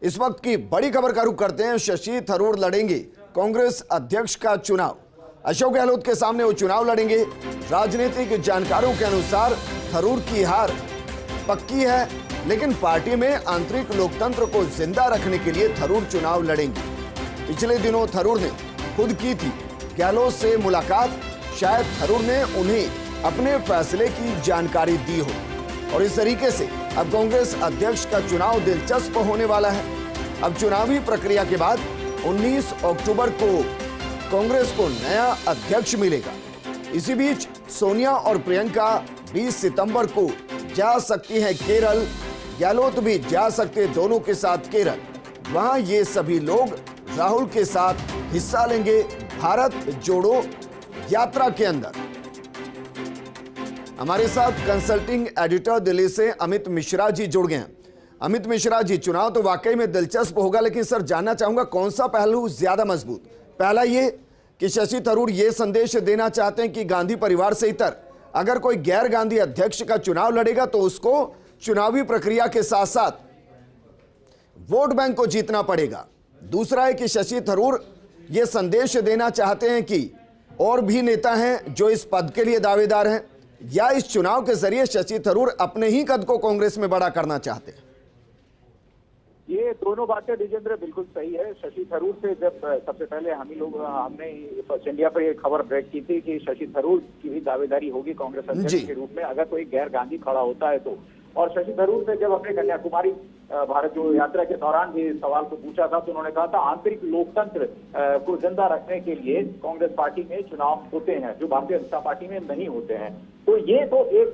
इस वक्त की बड़ी खबर का रुख करते हैं। शशि थरूर लड़ेंगे कांग्रेस अध्यक्ष का चुनाव। अशोक गहलोत के सामने वो चुनाव लड़ेंगे। राजनीतिक जानकारों के अनुसार थरूर की हार पक्की है, लेकिन पार्टी में आंतरिक लोकतंत्र को जिंदा रखने के लिए थरूर चुनाव लड़ेंगे। पिछले दिनों थरूर ने खुद की थी गहलोत से मुलाकात। शायद थरूर ने उन्हें अपने फैसले की जानकारी दी हो और इस तरीके से अब कांग्रेस अध्यक्ष का चुनाव दिलचस्प होने वाला है। अब चुनावी प्रक्रिया के बाद 19 अक्टूबर को कांग्रेस को नया अध्यक्ष मिलेगा। इसी बीच सोनिया और प्रियंका 20 सितंबर को जा सकती हैं केरल। गहलोत भी जा सकते दोनों के साथ केरल। वहां ये सभी लोग राहुल के साथ हिस्सा लेंगे भारत जोड़ो यात्रा के अंदर। हमारे साथ कंसल्टिंग एडिटर दिल्ली से अमित मिश्रा जी जुड़ गए हैं। अमित मिश्रा जी, चुनाव तो वाकई में दिलचस्प होगा, लेकिन सर जानना चाहूंगा कौन सा पहलू ज्यादा मजबूत? पहला ये कि शशि थरूर ये संदेश देना चाहते हैं कि गांधी परिवार से इतर अगर कोई गैर गांधी अध्यक्ष का चुनाव लड़ेगा तो उसको चुनावी प्रक्रिया के साथ साथ वोट बैंक को जीतना पड़ेगा। दूसरा है कि शशि थरूर ये संदेश देना चाहते हैं कि और भी नेता हैं जो इस पद के लिए दावेदार हैं, या इस चुनाव के जरिए शशि थरूर अपने ही कद को कांग्रेस में बड़ा करना चाहते हैं? ये दोनों बातें विजेंद्र बिल्कुल सही है। शशि थरूर से जब सबसे पहले हमने फर्स्ट इंडिया पर ये खबर ब्रेक की थी कि शशि थरूर की भी दावेदारी होगी कांग्रेस अध्यक्ष के रूप में अगर कोई गैर गांधी खड़ा होता है तो। और शशि थरूर से जब अपने कन्याकुमारी भारत जोड़ो यात्रा के दौरान भी सवाल को पूछा था तो उन्होंने कहा था आंतरिक लोकतंत्र को जिंदा रखने के लिए कांग्रेस पार्टी में चुनाव होते हैं जो भारतीय जनता पार्टी में नहीं होते हैं। तो ये तो एक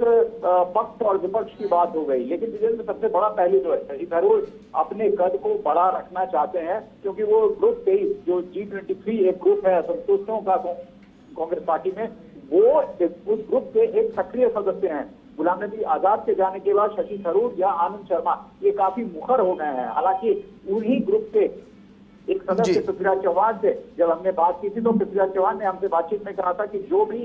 पक्ष और विपक्ष की बात हो गई, लेकिन विजेंद्र सबसे बड़ा पहलू जो है शशि थरूर अपने कद को बड़ा रखना चाहते हैं क्योंकि वो ग्रुप 23 जो G23 एक ग्रुप है असंतुष्टों का कांग्रेस पार्टी में, वो उस ग्रुप के एक सक्रिय सदस्य हैं। गुलाम नबी आजाद के जाने के बाद शशि थरूर या आनंद शर्मा ये काफी मुखर हो गए हैं। हालांकि उन्हीं ग्रुप के एक सदस्य पृथ्वीराज चौहान से जब हमने बात की थी तो पृथ्वीराज चौहान ने हमसे बातचीत में कहा था कि जो भी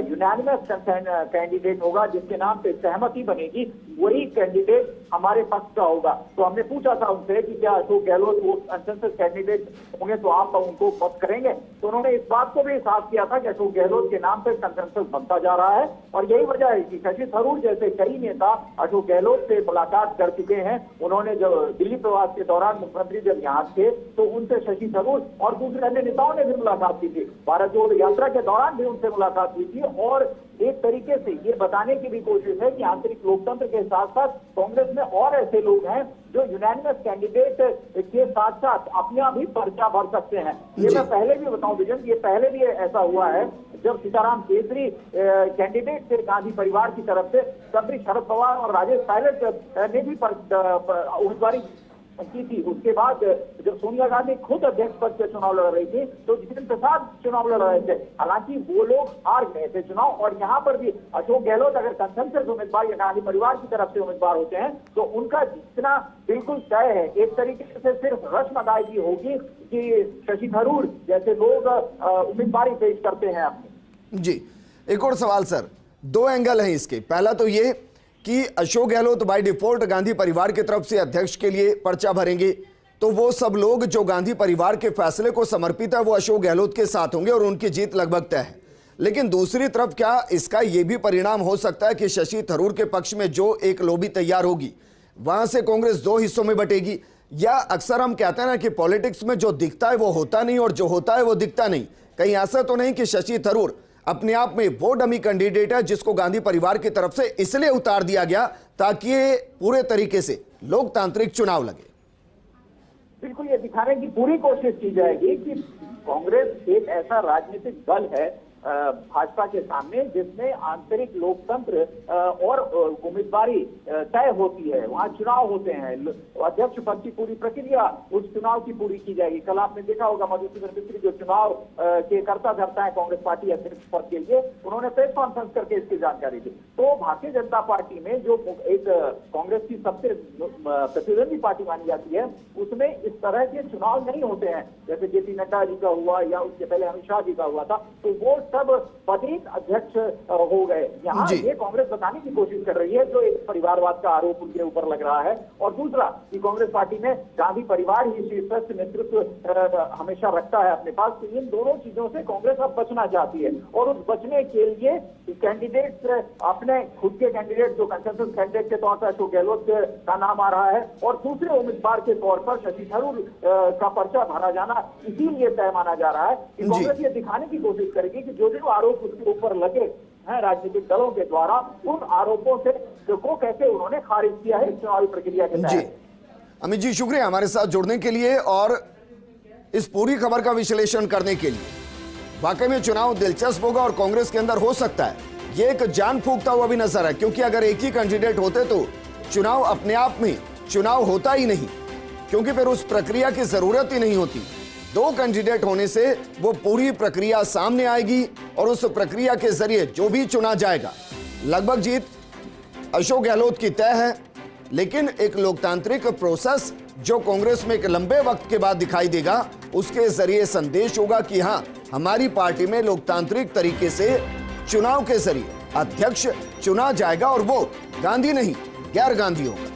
यूनानिमस कैंडिडेट होगा जिसके नाम पे सहमति बनेगी वही कैंडिडेट हमारे पक्ष का होगा। तो हमने पूछा था उनसे कि क्या अशोक गहलोत वो कंसेंसस कैंडिडेट होंगे तो आप उनको मत करेंगे, तो उन्होंने इस बात को भी साफ किया था कि अशोक गहलोत के नाम पे कंसेंसस बनता जा रहा है। और यही वजह है कि शशि थरूर जैसे कई नेता अशोक गहलोत से मुलाकात कर चुके हैं। उन्होंने जब दिल्ली प्रवास के दौरान मुख्यमंत्री जब यहाँ थे तो उनसे शशि थरूर और दूसरे अन्य नेताओं ने भी मुलाकात की थी। भारत जोड़ो यात्रा के दौरान भी उनसे मुलाकात की थी और एक तरीके से ये बताने की भी कोशिश है कि आंतरिक लोकतंत्र के साथ साथ कांग्रेस में और ऐसे लोग हैं जो यूनानिमस कैंडिडेट के साथ साथ अपना भी पर्चा भर सकते हैं। ये मैं पहले भी बताऊं विजन, ये पहले भी ऐसा हुआ है जब सीताराम केसरी कैंडिडेट थे गांधी परिवार की तरफ से, तब भी शरद पवार और राजेश पायलट ने भी उम्मीदवारी की थी। उसके बाद जब सोनिया गांधी खुद अध्यक्ष पद से चुनाव लड़ रही थी तो जितेंद्र प्रसाद चुनाव लड़ रहे थे, हालांकि वो लोग हार गए थे चुनाव। और यहाँ पर भी अशोक गहलोत अगर कंसेंसस उम्मीदवार या गांधी परिवार की तरफ से उम्मीदवार होते हैं तो उनका जीतना बिल्कुल तय है। एक तरीके से सिर्फ रस्म अदायगी होगी कि शशि थरूर जैसे लोग उम्मीदवारी पेश करते हैं अपनी। जी, एक और सवाल सर, दो एंगल है इसके। पहला तो ये कि अशोक गहलोत बाय डिफॉल्ट गांधी परिवार की तरफ से अध्यक्ष के लिए पर्चा भरेंगे, तो वो सब लोग जो गांधी परिवार के फैसले को समर्पित है वो अशोक गहलोत के साथ होंगे और उनकी जीत लगभग तय है। लेकिन दूसरी तरफ क्या इसका यह भी परिणाम हो सकता है कि शशि थरूर के पक्ष में जो एक लॉबी तैयार होगी वहां से कांग्रेस दो हिस्सों में बटेगी? या अक्सर हम कहते हैं ना कि पॉलिटिक्स में जो दिखता है वो होता नहीं और जो होता है वो दिखता नहीं। कहीं ऐसा तो नहीं कि शशि थरूर अपने आप में वो डमी कैंडिडेट है जिसको गांधी परिवार की तरफ से इसलिए उतार दिया गया ताकि ये पूरे तरीके से लोकतांत्रिक चुनाव लगे? बिल्कुल, ये दिखाने की पूरी कोशिश की जाएगी कि कांग्रेस एक ऐसा राजनीतिक दल है भाजपा के सामने जिसमें आंतरिक लोकतंत्र और उम्मीदवारी तय होती है। वहां चुनाव होते हैं, अध्यक्ष पद की पूरी प्रक्रिया उस चुनाव की पूरी की जाएगी। कल आपने देखा होगा मधुसूदन मिस्त्री जो चुनाव के कर्ता धर्ता है कांग्रेस पार्टी अध्यक्ष पद के लिए, उन्होंने प्रेस कॉन्फ्रेंस करके इसकी जानकारी दी। तो भारतीय जनता पार्टी में जो एक कांग्रेस की सबसे प्रतिद्वंदी पार्टी मानी जाती है उसमें इस तरह के चुनाव नहीं होते हैं जैसे जेपी नड्डा जी का हुआ या उसके पहले अमित शाह जी का हुआ था। तो वो सब प्रदेश अध्यक्ष हो गए। यहाँ ये कांग्रेस बताने की कोशिश कर रही है, जो एक परिवारवाद का आरोप उनके ऊपर लग रहा है, और दूसरा कि कांग्रेस पार्टी में गांधी परिवार ही शीर्षस्थ नेतृत्व हमेशा रखता है अपने पास। तो इन दोनों चीजों से कांग्रेस अब बचना चाहती है, और उस बचने के लिए कैंडिडेट्स अपने खुद के कैंडिडेट, जो कंसेंसस कैंडिडेट के तौर पर अशोक गहलोत का नाम आ रहा है, और दूसरे उम्मीदवार के तौर पर शशि थरूर का पर्चा भरा जाना इसीलिए तय माना जा रहा है कि कांग्रेस ये दिखाने की कोशिश करेगी कि जो जो आरोप उसके ऊपर लगे हैं राजनीतिक दलों के द्वारा, उन आरोपों से को कैसे उन्होंने खारिज किया है चुनावी प्रक्रिया के तहत। अमित जी, शुक्रिया हमारे साथ जुड़ने के लिए और इस पूरी खबर का विश्लेषण करने के लिए। वाकई में चुनाव दिलचस्प होगा और कांग्रेस के अंदर हो सकता है ये एक जान फूंकता हुआ भी नजर है, क्योंकि अगर एक ही कैंडिडेट होते तो चुनाव अपने आप में चुनाव होता ही नहीं, क्योंकि फिर उस प्रक्रिया की जरूरत ही नहीं होती। दो कैंडिडेट होने से वो पूरी प्रक्रिया सामने आएगी और उस प्रक्रिया के जरिए जो भी चुना जाएगा, लगभग जीत अशोक गहलोत की तय है। लेकिन एक लोकतांत्रिक प्रोसेस जो कांग्रेस में एक लंबे वक्त के बाद दिखाई देगा, उसके जरिए संदेश होगा कि हां, हमारी पार्टी में लोकतांत्रिक तरीके से चुनाव के जरिए अध्यक्ष चुना जाएगा और वो गांधी नहीं, गैर गांधी होगा।